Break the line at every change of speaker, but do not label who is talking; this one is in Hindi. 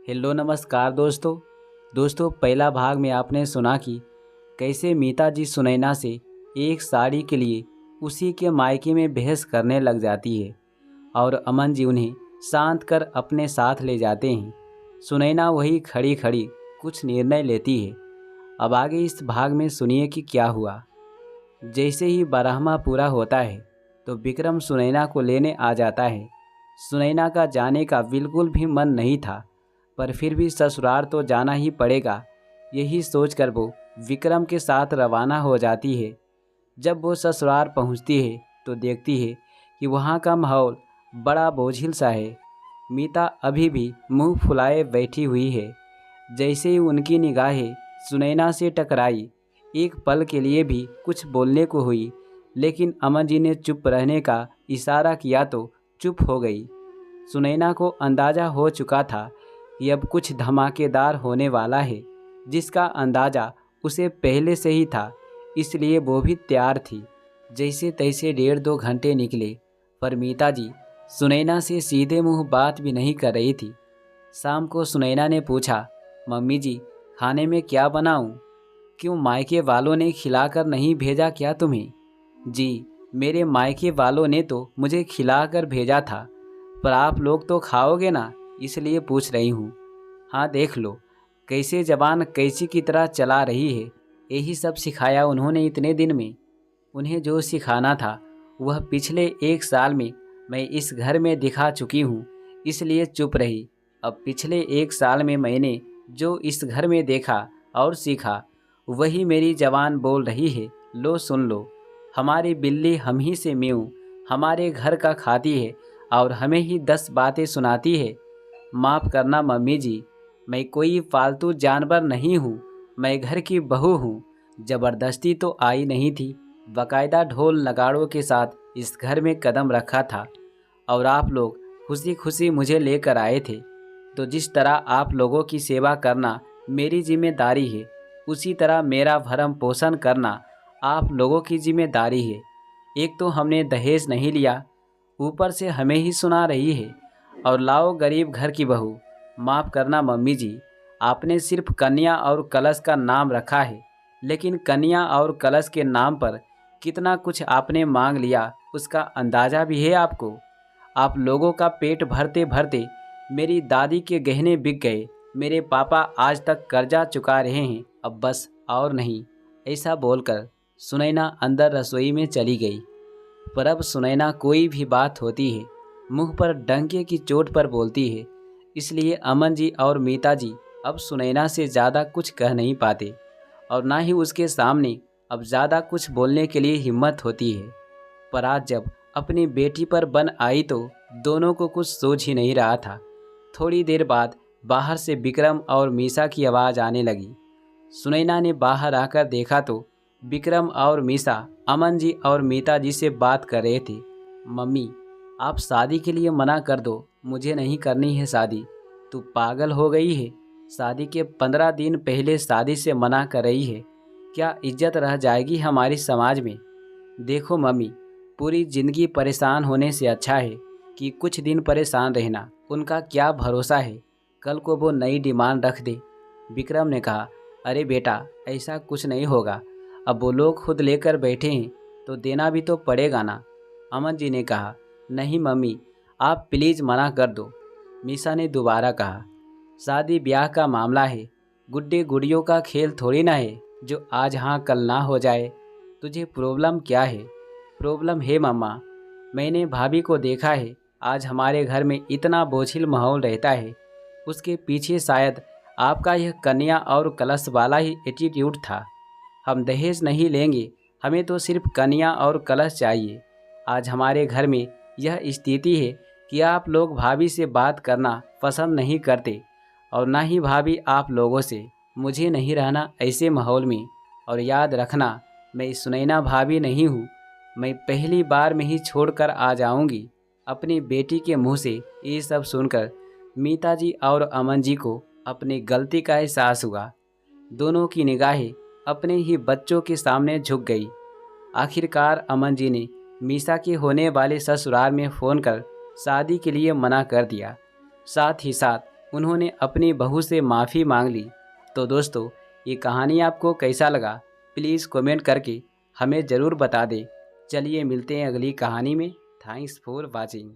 हेलो नमस्कार दोस्तों पहला भाग में आपने सुना कि कैसे मीता जी सुनैना से एक साड़ी के लिए उसी के मायके में बहस करने लग जाती है और अमन जी उन्हें शांत कर अपने साथ ले जाते हैं। सुनैना वही खड़ी खड़ी कुछ निर्णय लेती है। अब आगे इस भाग में सुनिए कि क्या हुआ। जैसे ही 12वां पूरा होता है तो विक्रम सुनैना को लेने आ जाता है। सुनैना का जाने का बिल्कुल भी मन नहीं था, पर फिर भी ससुराल तो जाना ही पड़ेगा, यही सोचकर वो विक्रम के साथ रवाना हो जाती है। जब वो ससुराल पहुंचती है तो देखती है कि वहाँ का माहौल बड़ा बोझिल सा है। मीता अभी भी मुंह फुलाए बैठी हुई है। जैसे ही उनकी निगाहें सुनैना से टकराई, एक पल के लिए भी कुछ बोलने को हुई, लेकिन अमन जी ने चुप रहने का इशारा किया तो चुप हो गई। सुनैना को अंदाज़ा हो चुका था कि अब कुछ धमाकेदार होने वाला है, जिसका अंदाज़ा उसे पहले से ही था, इसलिए वो भी तैयार थी। जैसे तैसे 1.5-2 घंटे निकले, पर मीता जी सुनैना से सीधे मुंह बात भी नहीं कर रही थी। शाम को सुनैना ने पूछा, मम्मी जी खाने में क्या बनाऊं? क्यों मायके वालों ने खिलाकर नहीं भेजा क्या तुम्हें? जी, मेरे मायके वालों ने तो मुझे खिलाकर भेजा था, पर आप लोग तो खाओगे ना, इसलिए पूछ रही हूँ। हाँ देख लो, कैसे जबान कैसी की तरह चला रही है। यही सब सिखाया उन्होंने इतने दिन में। उन्हें जो सिखाना था वह पिछले 1 साल में मैं इस घर में दिखा चुकी हूँ, इसलिए चुप रही। अब पिछले 1 साल में मैंने जो इस घर में देखा और सीखा, वही मेरी जबान बोल रही है। लो सुन लो, हमारी बिल्ली हम ही से म्यूँ हमारे घर का खाती है और हमें ही 10 बातें सुनाती है। माफ़ करना मम्मी जी, मैं कोई फालतू जानवर नहीं हूँ, मैं घर की बहू हूँ। ज़बरदस्ती तो आई नहीं थी, बाकायदा ढोल नगाड़ों के साथ इस घर में कदम रखा था और आप लोग खुशी खुशी मुझे लेकर आए थे। तो जिस तरह आप लोगों की सेवा करना मेरी जिम्मेदारी है, उसी तरह मेरा भरण पोषण करना आप लोगों की जिम्मेदारी है। एक तो हमने दहेज नहीं लिया, ऊपर से हमें ही सुना रही है, और लाओ गरीब घर की बहू। माफ़ करना मम्मी जी, आपने सिर्फ कन्या और कलश का नाम रखा है, लेकिन कन्या और कलश के नाम पर कितना कुछ आपने मांग लिया, उसका अंदाज़ा भी है आपको? आप लोगों का पेट भरते भरते मेरी दादी के गहने बिक गए, मेरे पापा आज तक कर्जा चुका रहे हैं, अब बस और नहीं। ऐसा बोलकर सुनैना अंदर रसोई में चली गई। पर अब सुनैना कोई भी बात होती है मुंह पर डंके की चोट पर बोलती है, इसलिए अमन जी और मीता जी अब सुनैना से ज़्यादा कुछ कह नहीं पाते और ना ही उसके सामने अब ज़्यादा कुछ बोलने के लिए हिम्मत होती है। पर आज जब अपनी बेटी पर बन आई तो दोनों को कुछ सोच ही नहीं रहा था। थोड़ी देर बाद बाहर से विक्रम और मीसा की आवाज़ आने लगी। सुनैना ने बाहर आकर देखा तो विक्रम और मीसा अमन जी और मीता जी से बात कर रहे थे। मम्मी, आप शादी के लिए मना कर दो, मुझे नहीं करनी है शादी। तू पागल हो गई है? शादी के 15 दिन पहले शादी से मना कर रही है, क्या इज्जत रह जाएगी हमारी समाज में? देखो मम्मी, पूरी ज़िंदगी परेशान होने से अच्छा है कि कुछ दिन परेशान रहना। उनका क्या भरोसा है, कल को वो नई डिमांड रख दे। विक्रम ने कहा, अरे बेटा, ऐसा कुछ नहीं होगा, अब वो लोग खुद लेकर बैठे हैं तो देना भी तो पड़ेगा ना। अमन जी ने कहा, नहीं मम्मी, आप प्लीज़ मना कर दो। मीसा ने दोबारा कहा, शादी ब्याह का मामला है, गुड्डे गुड़ियों का खेल थोड़ी ना है जो आज हाँ कल ना हो जाए। तुझे प्रॉब्लम क्या है? प्रॉब्लम है मम्मा, मैंने भाभी को देखा है, आज हमारे घर में इतना बोझिल माहौल रहता है, उसके पीछे शायद आपका यह कन्या और कलश वाला ही एटीट्यूड था। हम दहेज नहीं लेंगे, हमें तो सिर्फ कन्या और कलश चाहिए। आज हमारे घर में यह स्थिति है कि आप लोग भाभी से बात करना पसंद नहीं करते और ना ही भाभी आप लोगों से। मुझे नहीं रहना ऐसे माहौल में, और याद रखना, मैं सुनैना भाभी नहीं हूँ। मैं पहली बार में ही छोड़कर आ जाऊँगी। अपनी बेटी के मुँह से ये सब सुनकर मीता जी और अमन जी को अपनी गलती का एहसास हुआ। दोनों की निगाहें अपने ही बच्चों के सामने झुक गई। आखिरकार अमन जी ने मीसा के होने वाले ससुराल में फ़ोन कर शादी के लिए मना कर दिया। साथ ही साथ उन्होंने अपनी बहू से माफ़ी मांग ली। तो दोस्तों, ये कहानी आपको कैसा लगा प्लीज़ कमेंट करके हमें ज़रूर बता दें। चलिए मिलते हैं अगली कहानी में। Thanks for watching.